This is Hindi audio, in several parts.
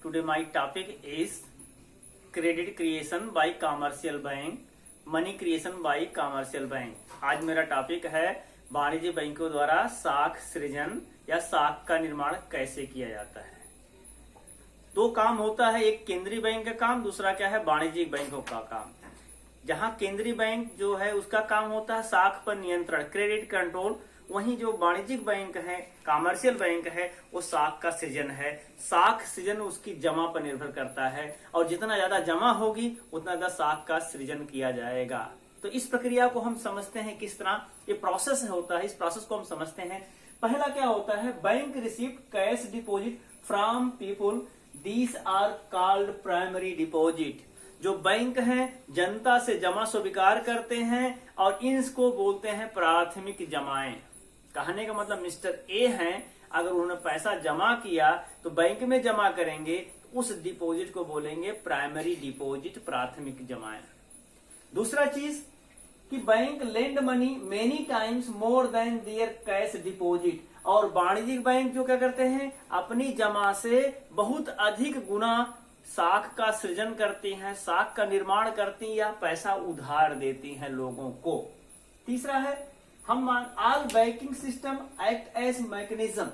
Today my topic is credit creation by commercial bank, money creation by commercial bank। आज मेरा टॉपिक है वाणिज्य बैंकों द्वारा साख सृजन या साख का निर्माण कैसे किया जाता है। दो काम होता है, एक केंद्रीय बैंक का काम, दूसरा क्या है वाणिज्यिक बैंकों का काम। जहां केंद्रीय बैंक जो है उसका काम होता है साख पर नियंत्रण, क्रेडिट कंट्रोल, वहीं जो वाणिज्यिक बैंक है, कमर्शियल बैंक है, वो साख का सृजन है। साख सृजन उसकी जमा पर निर्भर करता है और जितना ज्यादा जमा होगी उतना ज्यादा साख का सृजन किया जाएगा। तो इस प्रक्रिया को हम समझते हैं किस तरह ये प्रोसेस होता है। इस प्रोसेस को हम समझते हैं। पहला क्या होता है, bank received cash deposit from people, these are called primary deposit. जो बैंक हैं जनता से जमा स्वीकार करते हैं और इनको बोलते हैं प्राथमिक जमाएं। कहने का मतलब मिस्टर ए हैं, अगर उन्होंने पैसा जमा किया तो बैंक में जमा करेंगे, उस डिपॉजिट को बोलेंगे प्राइमरी डिपॉजिट, प्राथमिक जमाएं। दूसरा चीज कि bank lend money many times more than their cash deposit. और वाणिज्यिक बैंक जो क्या करते हैं, अपनी जमा से बहुत अधिक गुना साख का सृजन करती हैं, साख का निर्माण करती हैं या पैसा उधार देती हैं लोगों को। तीसरा है हम all banking system act as mechanism.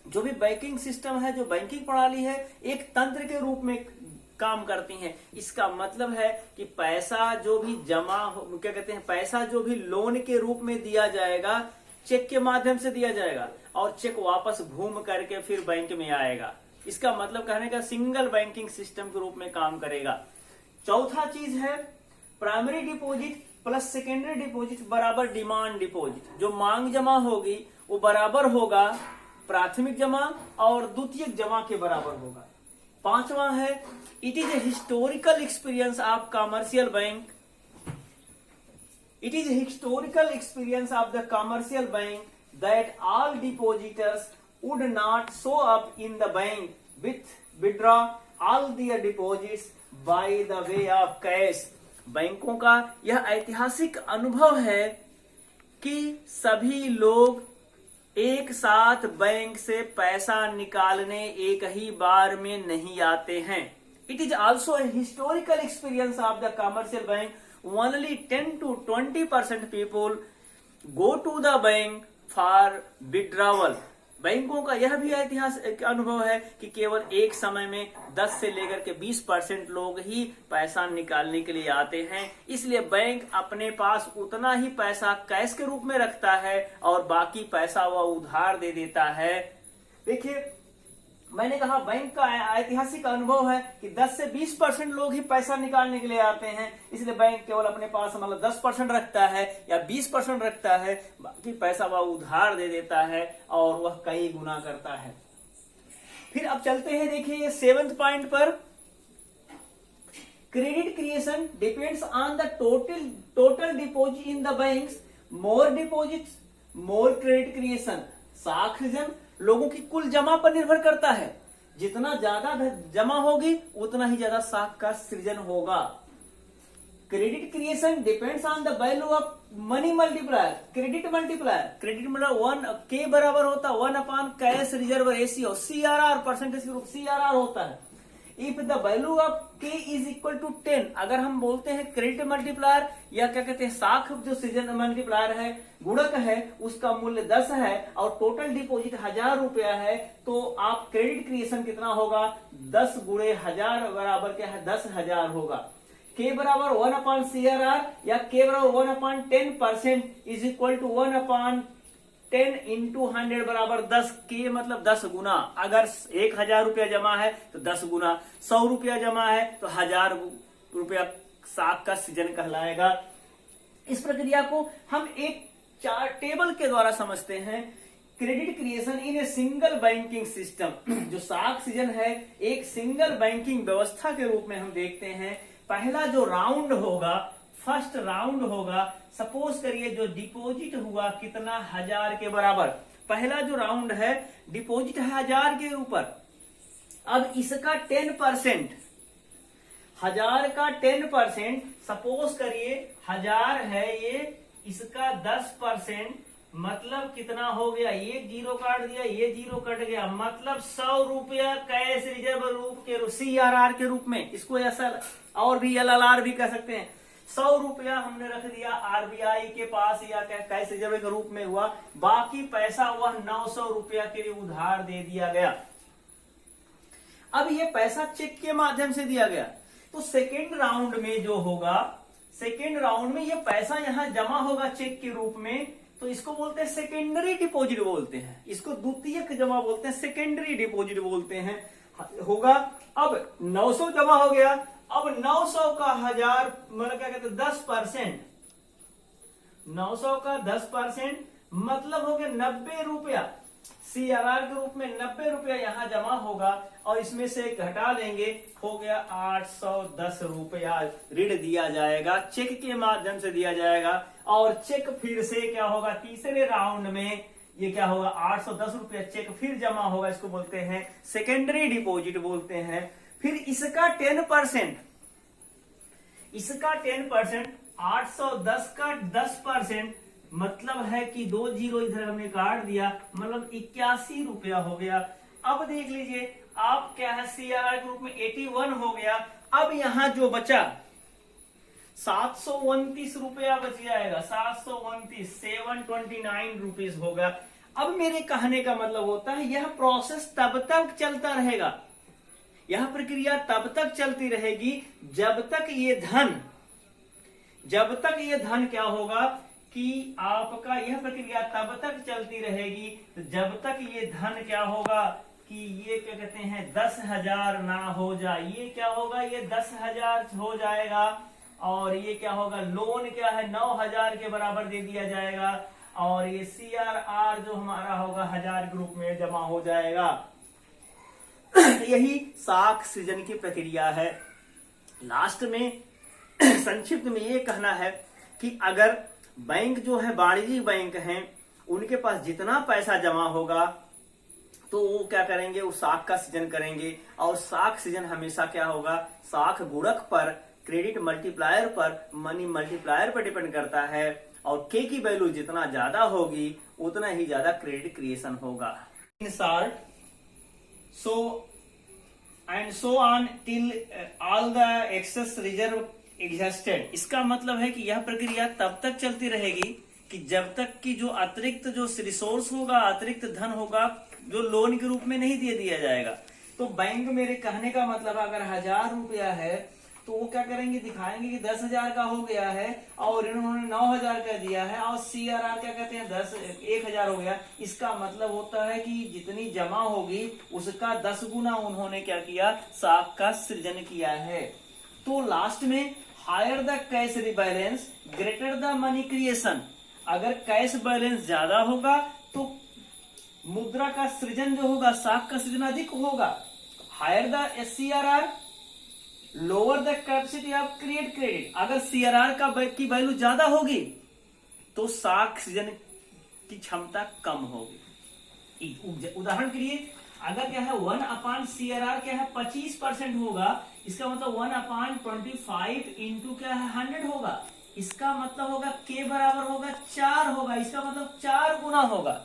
जो भी बैंकिंग सिस्टम है, जो बैंकिंग प्रणाली है, एक तंत्र के रूप में काम करती हैं। इसका मतलब है कि पैसा जो भी जमा क्या कहते हैं, पैसा जो भी लोन के रूप में दिया जाएगा, चेक के माध्यम से दिया जाएगा और चेक वापस घूम करके फिर बैंक में आएगा। इसका मतलब कहने का सिंगल बैंकिंग सिस्टम के रूप में काम करेगा। चौथा चीज है primary deposit plus secondary deposit बराबर डिमांड डिपॉजिट। जो मांग जमा होगी वो बराबर होगा प्राथमिक जमा और द्वितीयक जमा के बराबर होगा। पांचवा है it is a historical experience of commercial bank, it is a historical experience of the commercial bank that all depositors would not show up in the bank with withdraw all their deposits by the way of cash। बैंकों का यह ऐतिहासिक अनुभव है कि सभी लोग एक साथ बैंक से पैसा निकालने एक ही बार में नहीं आते हैं। It is also a historical experience of the commercial bank only 10 to 20% people go to the bank for withdrawal. बैंकों का यह भी ऐतिहासिक अनुभव है कि केवल एक समय में 10 से लेकर के 20% लोग ही पैसा निकालने के लिए आते हैं। इसलिए बैंक अपने पास उतना ही पैसा कैश के रूप में रखता है और बाकी पैसा वह उधार दे देता है। देखिए मैंने कहा बैंक का ऐतिहासिक अनुभव है कि 10 से 20% लोग ही पैसा निकालने के लिए आते हैं। इसलिए बैंक केवल अपने पास मतलब 10% रखता है या 20% रखता है, बाकी पैसा वह उधार दे देता है और वह कई गुना करता है। फिर अब चलते हैं, देखिए 7th पॉइंट पर, credit creation depends on the total deposit in the banks, more deposits more credit creation. साख सृजन लोगों की कुल जमा पर निर्भर करता है। जितना ज्यादा जमा होगी उतना ही ज्यादा साख का सृजन होगा। Credit creation depends on the value of money multiplier, credit multiplier. Credit मतलब 1 के बराबर होता है 1 upon cash reserve ratio, CRR, percentage के रूप CRR होता है। इफ द वैल्यू ऑफ के इज इक्वल टू 10, अगर हम बोलते हैं क्रेडिट मल्टीप्लायर या क्या कहते हैं साख जो सृजन मल्टीप्लायर है, गुणक है, उसका मूल्य 10 है और टोटल डिपॉजिट 1000 रुपया है, तो आप क्रेडिट क्रिएशन कितना होगा, 10 गुणे 1000 बराबर क्या है 10,000 होगा। के बराबर 1 अपॉन CRR या के बराबर 1 upon 10% is equal to 1 upon 10 into 100 बराबर 10। के मतलब 10 गुना। अगर 1000 रुपया जमा है तो 10 गुना, 100 रुपया जमा है तो 1000 रुपया साख का सृजन कहलाएगा। इस प्रक्रिया को हम एक टेबल के द्वारा समझते हैं। Credit creation in a single banking system, जो साख सृजन है एक सिंगल बैंकिंग व्यवस्था के रूप में हम देखते हैं। पहला जो राउंड होगा, फर्स्ट राउंड होगा, सपोज करिए जो डिपॉजिट हुआ कितना 1000 के बराबर। पहला जो राउंड है डिपॉजिट है 1000 के ऊपर। अब इसका 10%, 1000 का 10%, सपोज करिए 1000 है ये, इसका 10% मतलब कितना हो गया, ये जीरो काट दिया, ये जीरो कट गया, मतलब 100 रुपया कैश रिजर्व रूप के CRR के रूप में, इसको ऐसा और भी LLR भी कह सकते हैं। 100 रुपया हमने रख दिया RBI के पास या कैश रिजर्व के रूप में हुआ, बाकी पैसा हुआ 900 रुपया के लिए उधार दे दिया गया। अब ये पैसा चेक के माध्यम से दिया गया, तो सेकेंड राउंड में जो होगा, सेकेंड राउंड में ये पैसा यहां जमा होगा चेक के रूप में, तो इसको बोलते हैं सेकेंडरी डिपॉजिट बोलते हैं, इसको द्वितीयक जमा बोलते हैं, सेकेंडरी डिपॉजिट बोलते हैं। होगा अब 900 जमा हो गया, अब 900 का 1000 मतलब क्या कहते हैं 10%, 900 का 10% मतलब हो गया 90 रुपया, CRR के रूप में 90 रुपया यहां जमा होगा, और इसमें से घटा लेंगे, हो गया 810 रुपया ऋण दिया जाएगा, चेक के माध्यम से दिया जाएगा। और चेक फिर से क्या होगा, तीसरे राउंड में ये क्या होगा, 810 रुपया चेक फिर जमा होगा, इसको बोलते हैं सेकेंडरी डिपॉजिट बोलते हैं। फिर इसका 10%, इसका 10%, 810 का 10% मतलब है कि 2 जीरो इधर हमने काट दिया, मतलब 81 रुपया हो गया। अब देख लीजिए, आप क्या है CRR के रूप में 81 हो गया, अब यहां जो बचा 729 रुपया बच जाएगा, 729 रुपीज होगा। अब मेरे कहने का मतलब होता है यह प्रोसेस तब तक चलता रहेगा, यह प्रक्रिया तब तक चलती रहेगी जब तक ये धन क्या होगा कि आपका, यह प्रक्रिया तब तक चलती रहेगी जब तक ये धन क्या होगा कि ये क्या कहते हैं 10,000 ना हो जाए। ये क्या होगा, ये 10,000 हो जाएगा, और ये क्या होगा, लोन क्या है 9,000 के बराबर दे दिया जाएगा, और ये CRR जो हमारा होगा 1000 के रूप में जमा हो जाएगा। यही साख सृजन की प्रक्रिया है। लास्ट में संक्षिप्त में ये कहना है कि अगर बैंक जो है वाणिज्यिक बैंक हैं, उनके पास जितना पैसा जमा होगा तो वो क्या करेंगे, वो साख का सृजन करेंगे। और साख सृजन हमेशा क्या होगा, साख गुणक पर, क्रेडिट मल्टीप्लायर पर, मनी मल्टीप्लायर पर डिपेंड करता है, और के की वैल्यू जितना ज्यादा होगी उतना ही ज्यादा क्रेडिट क्रिएशन होगा। In short, so on till all the excess reserve existed। इसका मतलब है कि यह प्रक्रिया तब तक चलती रहेगी कि जब तक कि जो अतिरिक्त जो रिसोर्स होगा, अतिरिक्त धन होगा, जो लोन के रूप में नहीं दे दिया जाएगा। तो बैंक, मेरे कहने का मतलब अगर 1000 रुपया है तो वो क्या करेंगे, दिखाएंगे कि 10,000 का हो गया है, और इन्होंने 9,000 का दिया है, और CRR क्या कहते हैं 1,000 हो गया। इसका मतलब होता है कि जितनी जमा होगी उसका 10 गुना उन्होंने क्या किया, साख का सृजन किया है। तो लास्ट में, higher the cash balance greater the money creation. अगर कैश बैलेंस ज्यादा होगा तो मुद्रा का सृजन जो होगा, साख का सृजन अधिक होगा। Higher the CRR lower the capacity of credit. अगर CRR की वैल्यू ज्यादा होगी तो साख सृजन की क्षमता कम होगी। उदाहरण के लिए, अगर क्या है 1/CRR क्या है 25% होगा, इसका मतलब 1/25 इंटू क्या है 100 होगा। इसका मतलब होगा K बराबर होगा 4 होगा, इसका मतलब 4 गुना होगा।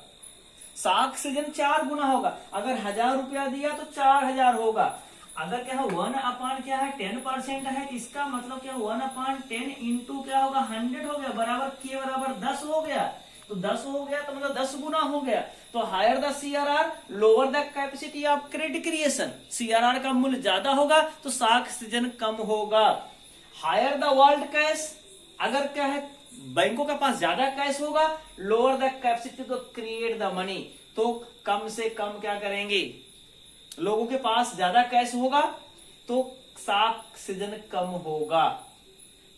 साख सृजन 4 गुना होगा। अगर 1000 रुपया दिया तो 4000 होगा। अगर क्या है 1/10% है, इसका मतलब क्या 1/10 इंटू क्या होगा 100 हो गया, बराबर K बराबर 10 हो गया। तो 10 हो गया तो मतलब 10 गुना हो गया। तो higher the CRR lower the capacity of credit creation. CRR का मूल्य ज्यादा होगा तो साख सृजन कम होगा। हायर द वर्ल्ड कैश, अगर क्या है बैंकों के पास ज्यादा कैश होगा, lower the capacity to create the money, तो कम से कम क्या करेंगे, लोगों के पास ज्यादा कैश होगा तो साख सृजन कम होगा।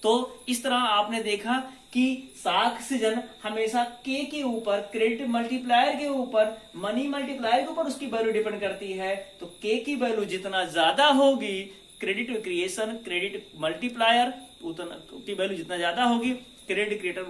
तो इस तरह आपने देखा कि साख सृजन हमेशा के ऊपर, क्रेडिट मल्टीप्लायर के ऊपर, मनी मल्टीप्लायर के ऊपर उसकी वैल्यू डिपेंड करती है। तो के की वैल्यू जितना ज्यादा होगी, क्रेडिट क्रिएशन, क्रेडिट मल्टीप्लायर उतना की वैल्यू जितना ज्यादा होगी, क्रेडिट क्रिएटर